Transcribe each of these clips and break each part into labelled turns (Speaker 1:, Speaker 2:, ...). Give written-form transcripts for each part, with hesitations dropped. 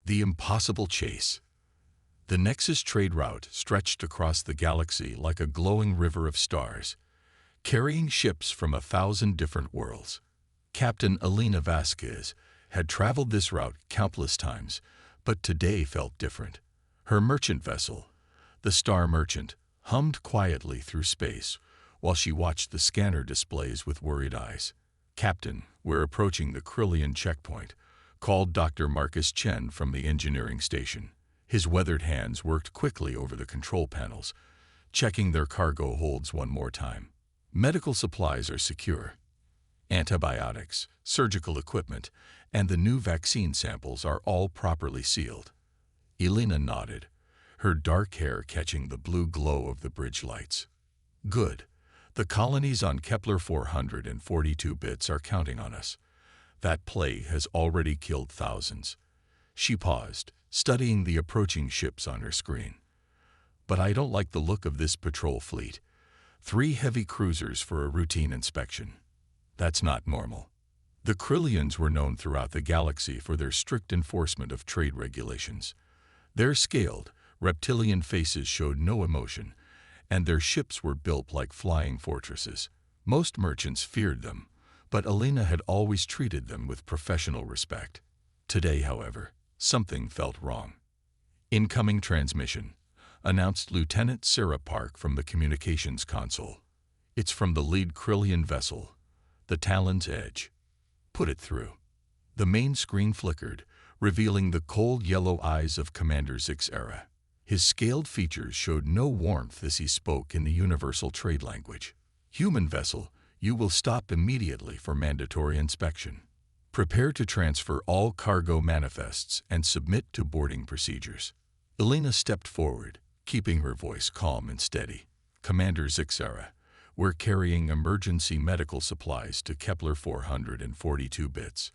Speaker 1: The impossible chase. The Nexus trade route stretched across the galaxy like a glowing river of stars, carrying ships from 1,000 different worlds. Captain Elena Vasquez had traveled this route countless times, but today felt different. Her merchant vessel, the Star Merchant, hummed quietly through space while she watched the scanner displays with worried eyes. "Captain, we're approaching the Krillian checkpoint," called Dr. Marcus Chen from the engineering station. His weathered hands worked quickly over the control panels, checking their cargo holds one more time. Medical supplies are secure. Antibiotics, surgical equipment, and the new vaccine samples are all properly sealed. Elena nodded, her dark hair catching the blue glow of the bridge lights. "Good. The colonies on Kepler 442 bits are counting on us. That plague has already killed thousands." She paused, studying the approaching ships on her screen. "But I don't like the look of this patrol fleet. 3 heavy cruisers for a routine inspection. That's not normal." The Krillians were known throughout the galaxy for their strict enforcement of trade regulations. Their scaled, reptilian faces showed no emotion, and their ships were built like flying fortresses. Most merchants feared them, but Elena had always treated them with professional respect. Today, however, something felt wrong. "Incoming transmission," announced Lieutenant Sarah Park from the communications console. "It's from the lead Krillian vessel, the Talon's Edge. Put it through." The main screen flickered, revealing the cold yellow eyes of Commander Zixera. His scaled features showed no warmth as he spoke in the universal trade language. "Human vessel, you will stop immediately for mandatory inspection. Prepare to transfer all cargo manifests and submit to boarding procedures." Elena stepped forward, keeping her voice calm and steady. "Commander Zixera, we're carrying emergency medical supplies to Kepler 442 bits.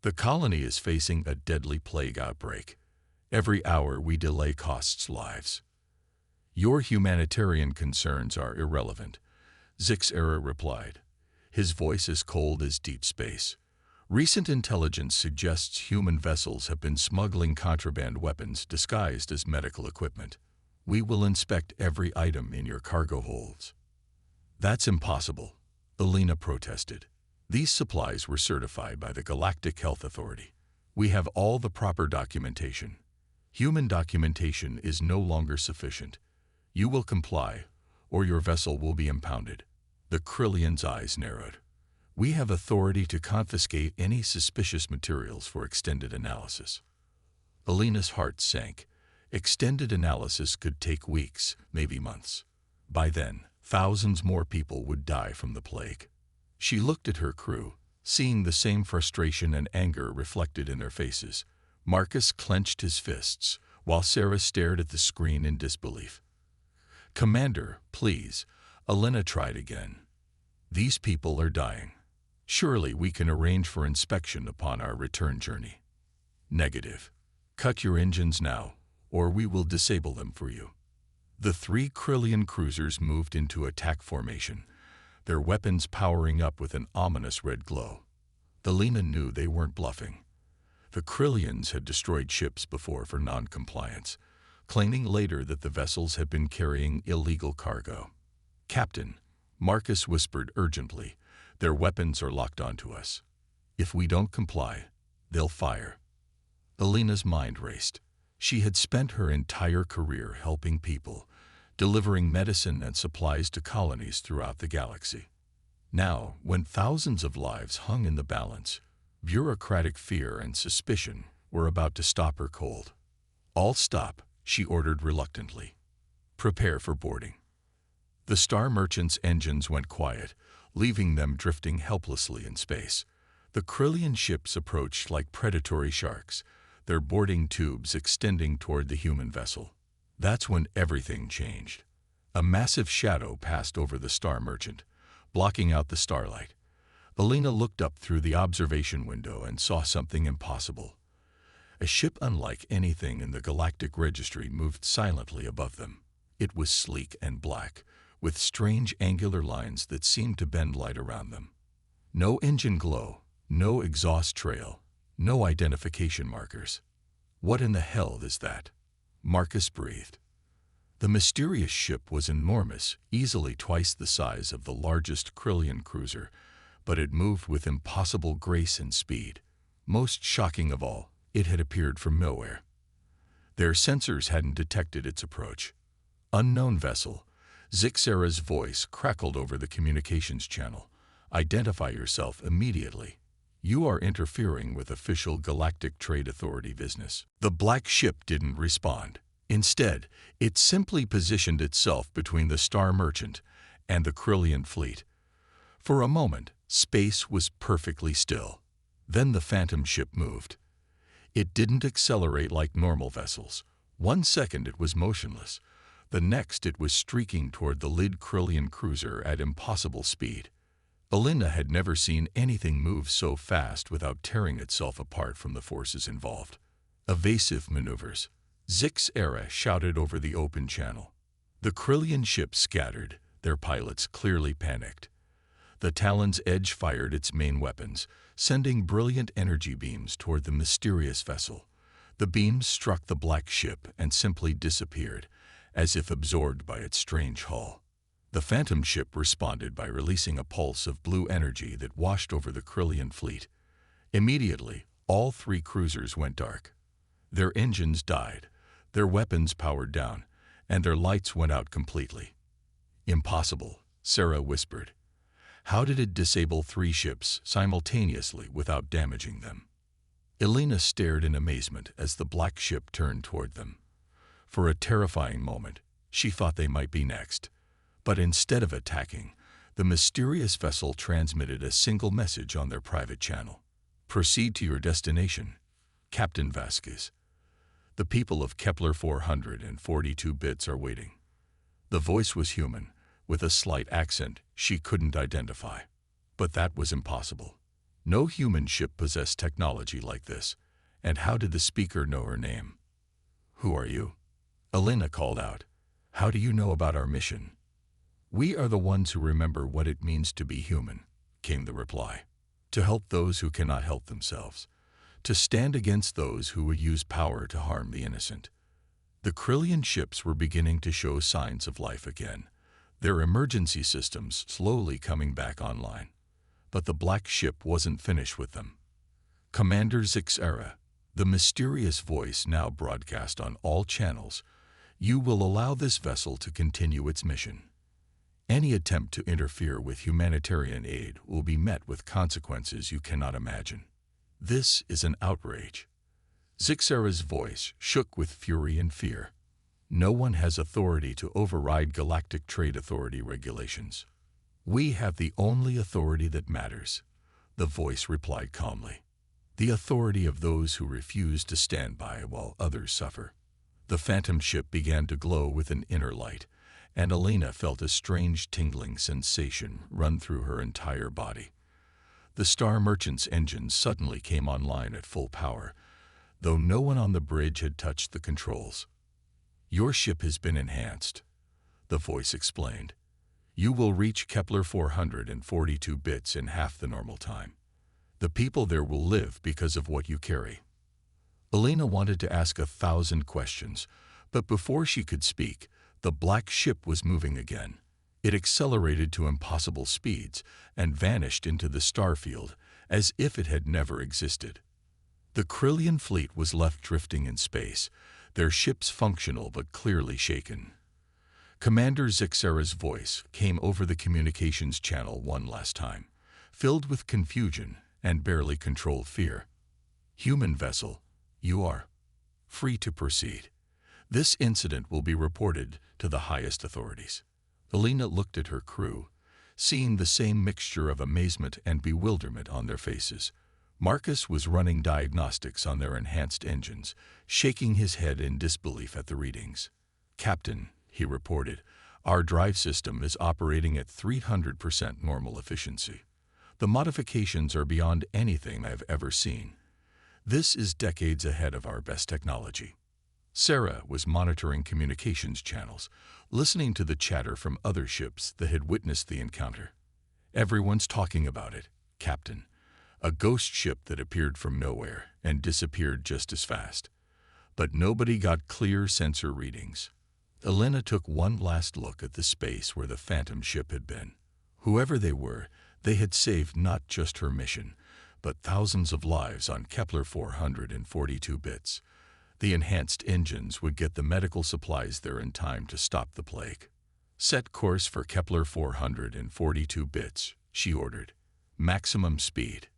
Speaker 1: The colony is facing a deadly plague outbreak. Every hour we delay costs lives." "Your humanitarian concerns are irrelevant," Zixera replied, his voice as cold as deep space. "Recent intelligence suggests human vessels have been smuggling contraband weapons disguised as medical equipment. We will inspect every item in your cargo holds." "That's impossible," Elena protested. "These supplies were certified by the Galactic Health Authority. We have all the proper documentation. Human documentation is no longer sufficient. You will comply, or your vessel will be impounded." The Krillian's eyes narrowed. "We have authority to confiscate any suspicious materials for extended analysis." Elena's heart sank. Extended analysis could take weeks, maybe months. By then, thousands more people would die from the plague. She looked at her crew, seeing the same frustration and anger reflected in their faces. Marcus clenched his fists, while Sarah stared at the screen in disbelief. "Commander, please," Elena tried again. "These people are dying. Surely we can arrange for inspection upon our return journey." "Negative. Cut your engines now, or we will disable them for you." The 3 Krillian cruisers moved into attack formation, their weapons powering up with an ominous red glow. Elena knew they weren't bluffing. The Krillians had destroyed ships before for non-compliance, claiming later that the vessels had been carrying illegal cargo. "Captain," Marcus whispered urgently, "their weapons are locked onto us. If we don't comply, they'll fire." Elena's mind raced. She had spent her entire career helping people, delivering medicine and supplies to colonies throughout the galaxy. Now, when thousands of lives hung in the balance, bureaucratic fear and suspicion were about to stop her cold. "All stop," she ordered reluctantly. "Prepare for boarding." The Star Merchant's engines went quiet, leaving them drifting helplessly in space. The Krillian ships approached like predatory sharks, their boarding tubes extending toward the human vessel. That's when everything changed. A massive shadow passed over the Star Merchant, blocking out the starlight. Elena looked up through the observation window and saw something impossible. A ship unlike anything in the Galactic Registry moved silently above them. It was sleek and black, with strange angular lines that seemed to bend light around them. No engine glow, no exhaust trail, no identification markers. What in the hell is that? Marcus breathed. The mysterious ship was enormous, easily twice the size of the largest Krillian cruiser, but it moved with impossible grace and speed. Most shocking of all, it had appeared from nowhere. Their sensors hadn't detected its approach. Unknown vessel. Zixera's voice crackled over the communications channel. Identify yourself immediately. You are interfering with official Galactic Trade Authority business. The black ship didn't respond. Instead, it simply positioned itself between the Star Merchant and the Krillian fleet. For a moment, space was perfectly still. Then the Phantom ship moved. It didn't accelerate like normal vessels. 1 second it was motionless. The next it was streaking toward the Lid Krillian cruiser at impossible speed. Elena had never seen anything move so fast without tearing itself apart from the forces involved. Evasive maneuvers. Zixera shouted over the open channel. The Krillian ship scattered, their pilots clearly panicked. The Talon's Edge fired its main weapons, sending brilliant energy beams toward the mysterious vessel. The beams struck the black ship and simply disappeared, as if absorbed by its strange hull. The Phantom ship responded by releasing a pulse of blue energy that washed over the Krillian fleet. Immediately, all 3 cruisers went dark. Their engines died, their weapons powered down, and their lights went out completely. Impossible, Sarah whispered. How did it disable 3 ships simultaneously without damaging them? Elena stared in amazement as the black ship turned toward them. For a terrifying moment, she thought they might be next. But instead of attacking, the mysterious vessel transmitted a single message on their private channel. Proceed to your destination, Captain Vasquez. The people of Kepler 442 bits are waiting. The voice was human, with a slight accent she couldn't identify. But that was impossible. No human ship possessed technology like this. And how did the speaker know her name? Who are you? Elena called out. How do you know about our mission? We are the ones who remember what it means to be human, came the reply. To help those who cannot help themselves. To stand against those who would use power to harm the innocent. The Krillian ships were beginning to show signs of life again, their emergency systems slowly coming back online. But the black ship wasn't finished with them. Commander Zixera, the mysterious voice now broadcast on all channels, you will allow this vessel to continue its mission. Any attempt to interfere with humanitarian aid will be met with consequences you cannot imagine. This is an outrage. Zixera's voice shook with fury and fear. No one has authority to override Galactic Trade Authority regulations. We have the only authority that matters, the voice replied calmly. The authority of those who refuse to stand by while others suffer. The Phantom ship began to glow with an inner light, and Elena felt a strange tingling sensation run through her entire body. The Star Merchant's engines suddenly came online at full power, though no one on the bridge had touched the controls. Your ship has been enhanced, the voice explained. You will reach Kepler 442 bits in half the normal time. The people there will live because of what you carry. Elena wanted to ask 1,000 questions, but before she could speak, the black ship was moving again. It accelerated to impossible speeds and vanished into the star field as if it had never existed. The Krillian fleet was left drifting in space, their ships functional but clearly shaken. Commander Zixera's voice came over the communications channel one last time, filled with confusion and barely controlled fear. Human vessel, you are free to proceed. This incident will be reported to the highest authorities. Elena looked at her crew, seeing the same mixture of amazement and bewilderment on their faces. Marcus was running diagnostics on their enhanced engines, shaking his head in disbelief at the readings. Captain, he reported, our drive system is operating at 300% normal efficiency. The modifications are beyond anything I've ever seen. This is decades ahead of our best technology. Sarah was monitoring communications channels, listening to the chatter from other ships that had witnessed the encounter. Everyone's talking about it, Captain. A ghost ship that appeared from nowhere and disappeared just as fast. but nobody got clear sensor readings. Elena took one last look at the space where the Phantom ship had been. Whoever they were, they had saved not just her mission, but thousands of lives on Kepler 442 bits. The enhanced engines would get the medical supplies there in time to stop the plague. Set course for Kepler 442 bits, she ordered. Maximum speed.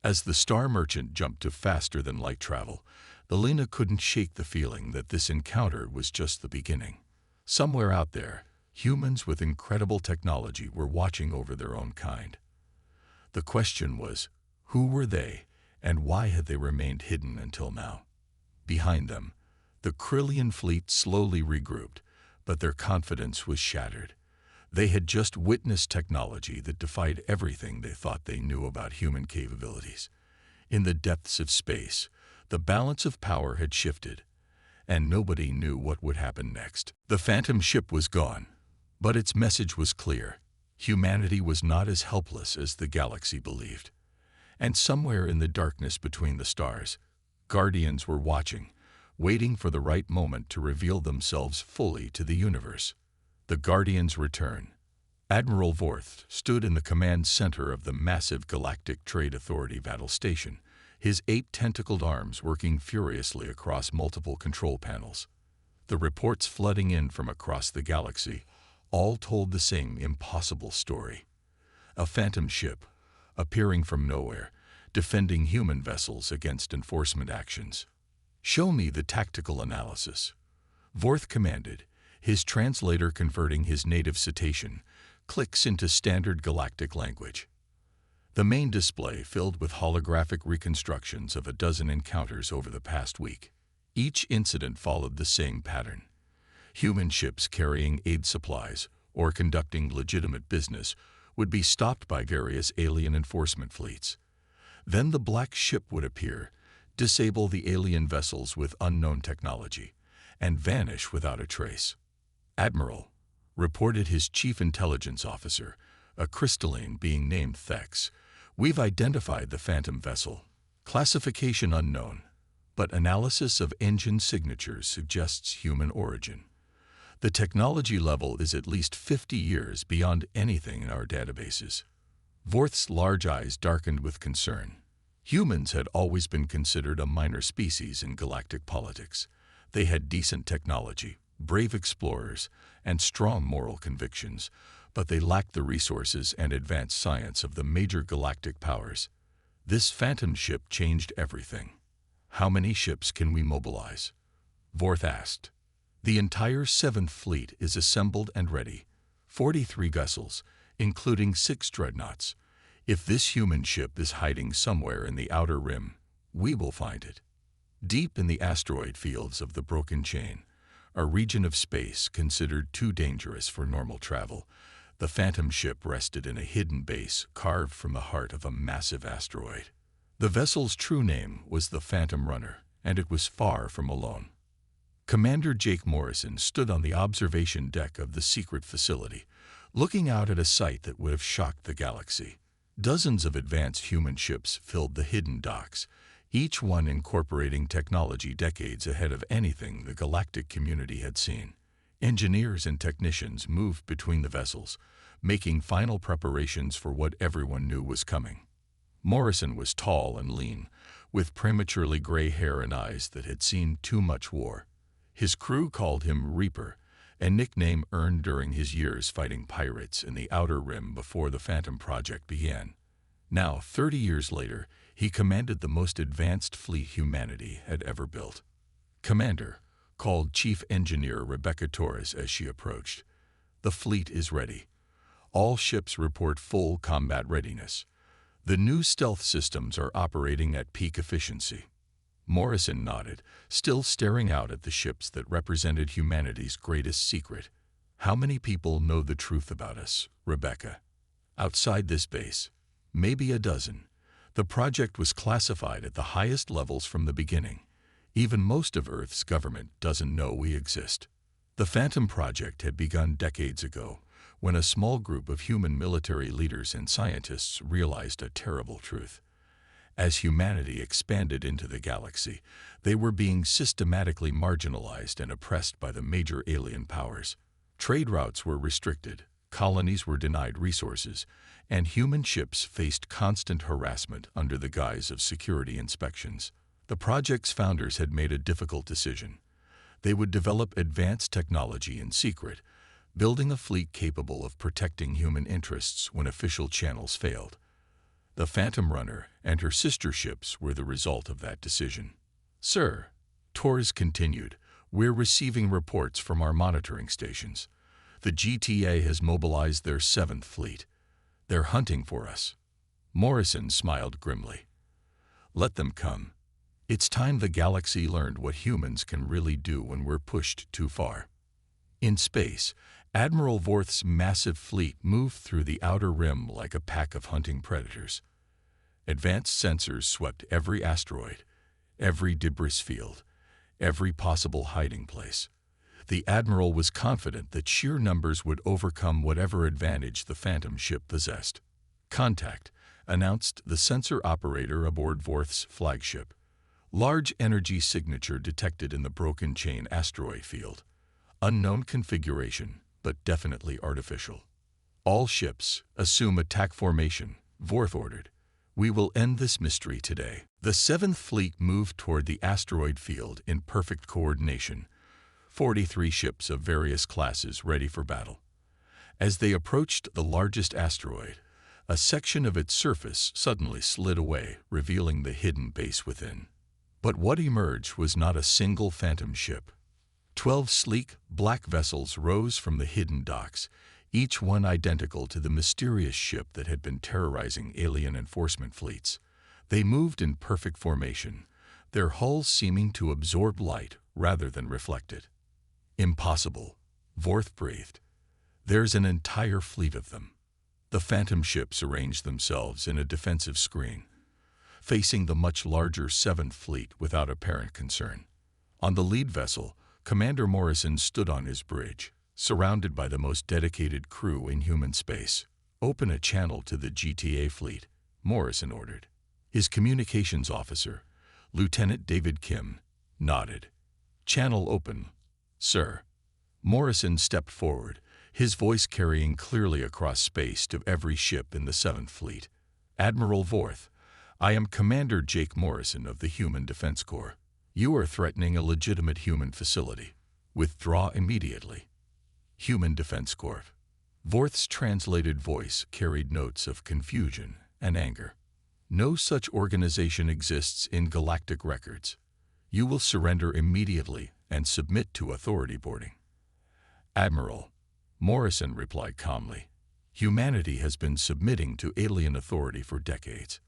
Speaker 1: As the Star Merchant jumped to faster-than-light travel, Elena couldn't shake the feeling that this encounter was just the beginning. Somewhere out there, humans with incredible technology were watching over their own kind. The question was, who were they, and why had they remained hidden until now? Behind them, the Krillian fleet slowly regrouped, but their confidence was shattered. They had just witnessed technology that defied everything they thought they knew about human capabilities. In the depths of space, the balance of power had shifted, and nobody knew what would happen next. The Phantom ship was gone, but its message was clear. Humanity was not as helpless as the galaxy believed. And somewhere in the darkness between the stars, Guardians were watching, waiting for the right moment to reveal themselves fully to the universe. The Guardians' return. Admiral Vorth stood in the command center of the massive Galactic Trade Authority battle station, his 8 tentacled arms working furiously across multiple control panels. The reports flooding in from across the galaxy all told the same impossible story. A Phantom ship, appearing from nowhere, defending human vessels against enforcement actions. "Show me the tactical analysis," Vorth commanded, his translator converting his native cetacean clicks into standard galactic language. The main display filled with holographic reconstructions of a dozen encounters over the past week. Each incident followed the same pattern. Human ships carrying aid supplies or conducting legitimate business would be stopped by various alien enforcement fleets. Then the black ship would appear, disable the alien vessels with unknown technology, and vanish without a trace. "Admiral," reported his chief intelligence officer, a crystalline being named Thex, "we've identified the Phantom vessel. Classification unknown, but analysis of engine signatures suggests human origin. The technology level is at least 50 years beyond anything in our databases." Vorth's large eyes darkened with concern. Humans had always been considered a minor species in galactic politics. They had decent technology, brave explorers, and strong moral convictions, but they lacked the resources and advanced science of the major galactic powers. This Phantom ship changed everything. "How many ships can we mobilize?" Vorth asked. "The entire 7th Fleet is assembled and ready. 43 vessels, including 6 dreadnoughts. If this human ship is hiding somewhere in the outer rim, we will find it." Deep in the asteroid fields of the Broken Chain, a region of space considered too dangerous for normal travel, the Phantom ship rested in a hidden base carved from the heart of a massive asteroid. The vessel's true name was the Phantom Runner, and it was far from alone. Commander Jake Morrison stood on the observation deck of the secret facility, looking out at a sight that would have shocked the galaxy. Dozens of advanced human ships filled the hidden docks, each one incorporating technology decades ahead of anything the galactic community had seen. Engineers and technicians moved between the vessels, making final preparations for what everyone knew was coming. Morrison was tall and lean, with prematurely gray hair and eyes that had seen too much war. His crew called him Reaper, a nickname earned during his years fighting pirates in the Outer Rim before the Phantom Project began. Now, 30 years later, he commanded the most advanced fleet humanity had ever built. "Commander," called Chief Engineer Rebecca Torres as she approached, "the fleet is ready. All ships report full combat readiness. The new stealth systems are operating at peak efficiency." Morrison nodded, still staring out at the ships that represented humanity's greatest secret. "How many people know the truth about us, Rebecca?" "Outside this base, maybe a dozen. The project was classified at the highest levels from the beginning. Even most of Earth's government doesn't know we exist." The Phantom Project had begun decades ago, when a small group of human military leaders and scientists realized a terrible truth. As humanity expanded into the galaxy, they were being systematically marginalized and oppressed by the major alien powers. Trade routes were restricted, colonies were denied resources, and human ships faced constant harassment under the guise of security inspections. The project's founders had made a difficult decision. They would develop advanced technology in secret, building a fleet capable of protecting human interests when official channels failed. The Phantom Runner and her sister ships were the result of that decision. "Sir," Torres continued, "we're receiving reports from our monitoring stations. The GTA has mobilized their 7th fleet. They're hunting for us." Morrison smiled grimly. "Let them come. It's time the galaxy learned what humans can really do when we're pushed too far." In space, Admiral Vorth's massive fleet moved through the outer rim like a pack of hunting predators. Advanced sensors swept every asteroid, every debris field, every possible hiding place. The Admiral was confident that sheer numbers would overcome whatever advantage the Phantom ship possessed. "Contact," announced the sensor operator aboard Vorth's flagship. "Large energy signature detected in the Broken Chain asteroid field. Unknown configuration, but definitely artificial. All ships, assume attack formation," Vorth ordered. "We will end this mystery today." The 7th Fleet moved toward the asteroid field in perfect coordination, 43 ships of various classes ready for battle. As they approached the largest asteroid, a section of its surface suddenly slid away, revealing the hidden base within. But what emerged was not a single Phantom ship. 12 sleek, black vessels rose from the hidden docks, each one identical to the mysterious ship that had been terrorizing alien enforcement fleets. They moved in perfect formation, their hulls seeming to absorb light rather than reflect it. "Impossible," Vorth breathed. "There's an entire fleet of them." The Phantom ships arranged themselves in a defensive screen, facing the much larger 7th Fleet without apparent concern. On the lead vessel, Commander Morrison stood on his bridge, surrounded by the most dedicated crew in human space. "Open a channel to the GTA fleet," Morrison ordered. His communications officer, Lieutenant David Kim, nodded. "Channel open, sir." Morrison stepped forward, his voice carrying clearly across space to every ship in the 7th Fleet. "Admiral Vorth, I am Commander Jake Morrison of the Human Defense Corps. You are threatening a legitimate human facility. Withdraw immediately." Human Defense Corps. Vorth's translated voice carried notes of confusion and anger. "No such organization exists in galactic records. You will surrender immediately and submit to authority boarding." "Admiral," Morrison replied calmly, "humanity has been submitting to alien authority for decades.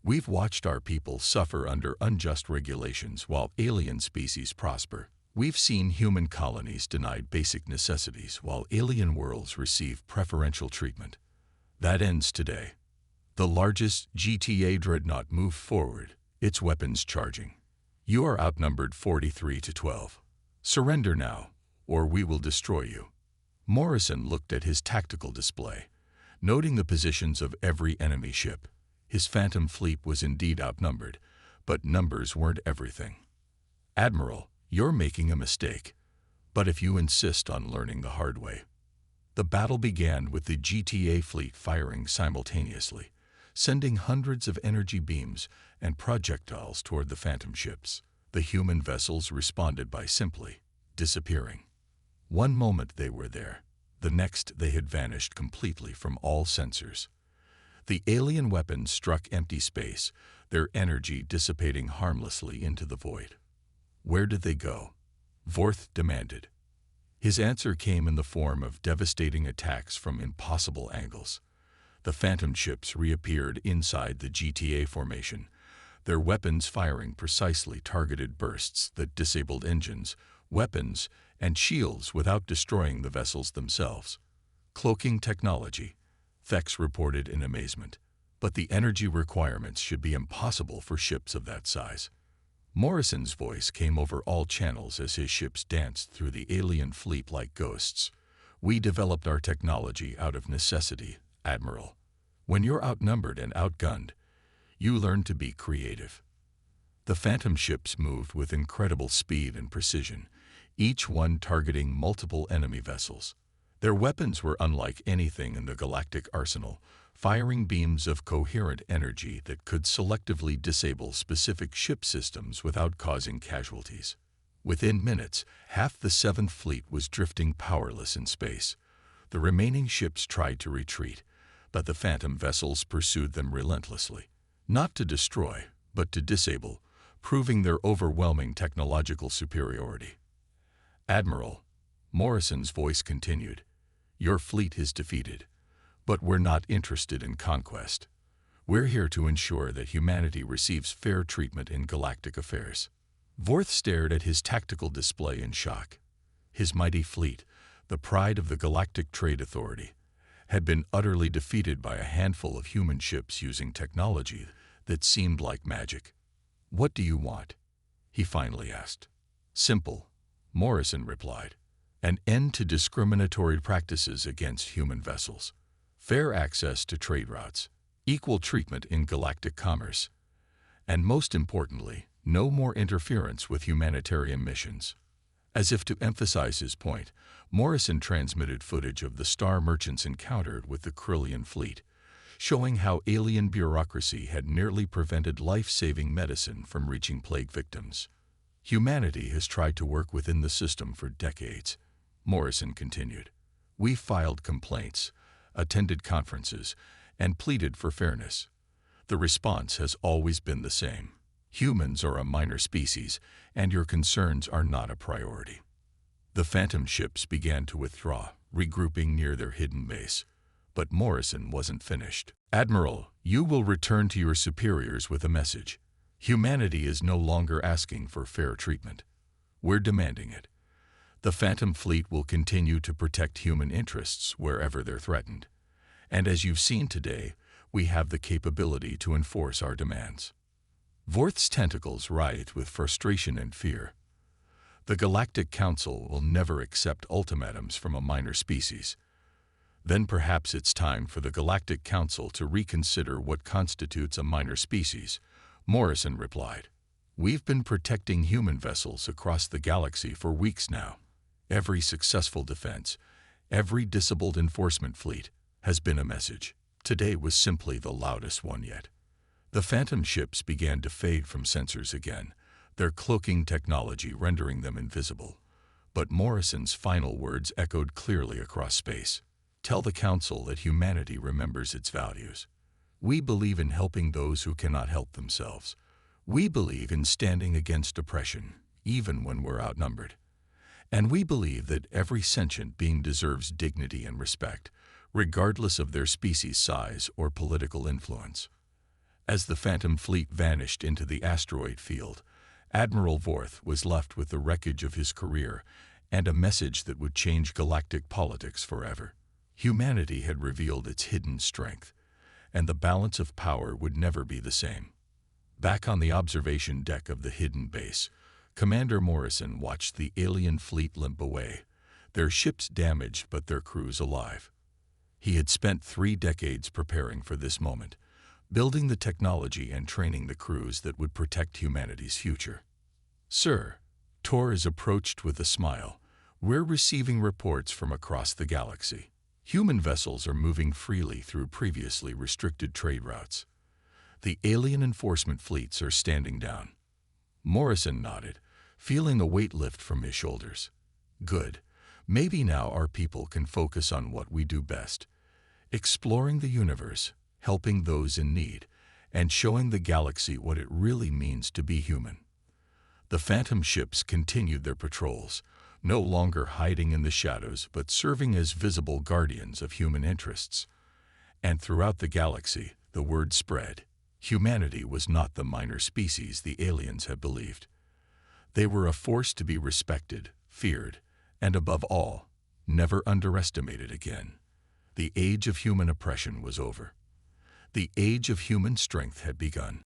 Speaker 1: We've watched our people suffer under unjust regulations while alien species prosper. We've seen human colonies denied basic necessities while alien worlds receive preferential treatment. That ends today." The largest GTA dreadnought moved forward, its weapons charging. "You are outnumbered 43 to 12. Surrender now, or we will destroy you." Morrison looked at his tactical display, noting the positions of every enemy ship. His Phantom fleet was indeed outnumbered, but numbers weren't everything. "Admiral, you're making a mistake, but if you insist on learning the hard way." The battle began with the GTA fleet firing simultaneously, sending hundreds of energy beams and projectiles toward the Phantom ships. The human vessels responded by simply disappearing. One moment they were there, the next they had vanished completely from all sensors. The alien weapons struck empty space, their energy dissipating harmlessly into the void. "Where did they go?" Vorth demanded. His answer came in the form of devastating attacks from impossible angles. The Phantom ships reappeared inside the GTA formation, their weapons firing precisely targeted bursts that disabled engines, weapons, and shields without destroying the vessels themselves. "Cloaking technology," Thex reported in amazement. "But the energy requirements should be impossible for ships of that size." Morrison's voice came over all channels as his ships danced through the alien fleet like ghosts. "We developed our technology out of necessity, Admiral. When you're outnumbered and outgunned, You learn to be creative. The Phantom ships moved with incredible speed and precision, each one targeting multiple enemy vessels. Their weapons were unlike anything in the galactic arsenal, firing beams of coherent energy that could selectively disable specific ship systems without causing casualties. Within minutes, half the Seventh Fleet was drifting powerless in space. The remaining ships tried to retreat, but the Phantom vessels pursued them relentlessly. Not to destroy, but to disable, proving their overwhelming technological superiority. "Admiral," Morrison's voice continued, "your fleet is defeated, but we're not interested in conquest. We're here to ensure that humanity receives fair treatment in galactic affairs." Vorth stared at his tactical display in shock. His mighty fleet, the pride of the Galactic Trade Authority, had been utterly defeated by a handful of human ships using technology that seemed like magic. "What do you want?" he finally asked. "Simple," Morrison replied. "An end to discriminatory practices against human vessels, fair access to trade routes, equal treatment in galactic commerce, and most importantly, no more interference with humanitarian missions." As if to emphasize his point, Morrison transmitted footage of the Star Merchants encountered with the Krillian fleet, showing how alien bureaucracy had nearly prevented life-saving medicine from reaching plague victims. "Humanity has tried to work within the system for decades," Morrison continued. "We filed complaints, attended conferences, and pleaded for fairness. The response has always been the same. Humans are a minor species, and your concerns are not a priority." The Phantom ships began to withdraw, regrouping near their hidden base. But Morrison wasn't finished. "Admiral, you will return to your superiors with a message. Humanity is no longer asking for fair treatment. We're demanding it. The Phantom fleet will continue to protect human interests wherever they're threatened. And as you've seen today, we have the capability to enforce our demands." Vorth's tentacles writhed with frustration and fear. The Galactic Council will never accept ultimatums from a minor species. Then perhaps it's time for the Galactic Council to reconsider what constitutes a minor species, Morrison replied. "We've been protecting human vessels across the galaxy for weeks now. Every successful defense, every disabled enforcement fleet, has been a message. Today was simply the loudest one yet." The Phantom ships began to fade from sensors again, their cloaking technology rendering them invisible. But Morrison's final words echoed clearly across space. "Tell the Council that humanity remembers its values. We believe in helping those who cannot help themselves. We believe in standing against oppression, even when we're outnumbered. And we believe that every sentient being deserves dignity and respect, regardless of their species size or political influence." As the Phantom fleet vanished into the asteroid field, Admiral Vorth was left with the wreckage of his career and a message that would change galactic politics forever. Humanity had revealed its hidden strength, and the balance of power would never be the same. Back on the observation deck of the hidden base, Commander Morrison watched the alien fleet limp away, their ships damaged but their crews alive. He had spent 3 decades preparing for this moment, building the technology and training the crews that would protect humanity's future. "Sir," Torres approached with a smile, "we're receiving reports from across the galaxy. Human vessels are moving freely through previously restricted trade routes. The alien enforcement fleets are standing down." Morrison nodded, feeling a weight lift from his shoulders. "Good. Maybe now our people can focus on what we do best: exploring the universe, helping those in need, and showing the galaxy what it really means to be human." The Phantom ships continued their patrols, no longer hiding in the shadows but serving as visible guardians of human interests. And throughout the galaxy, the word spread: humanity was not the minor species the aliens had believed. They were a force to be respected, feared, and above all, never underestimated again. The age of human oppression was over. The age of human strength had begun.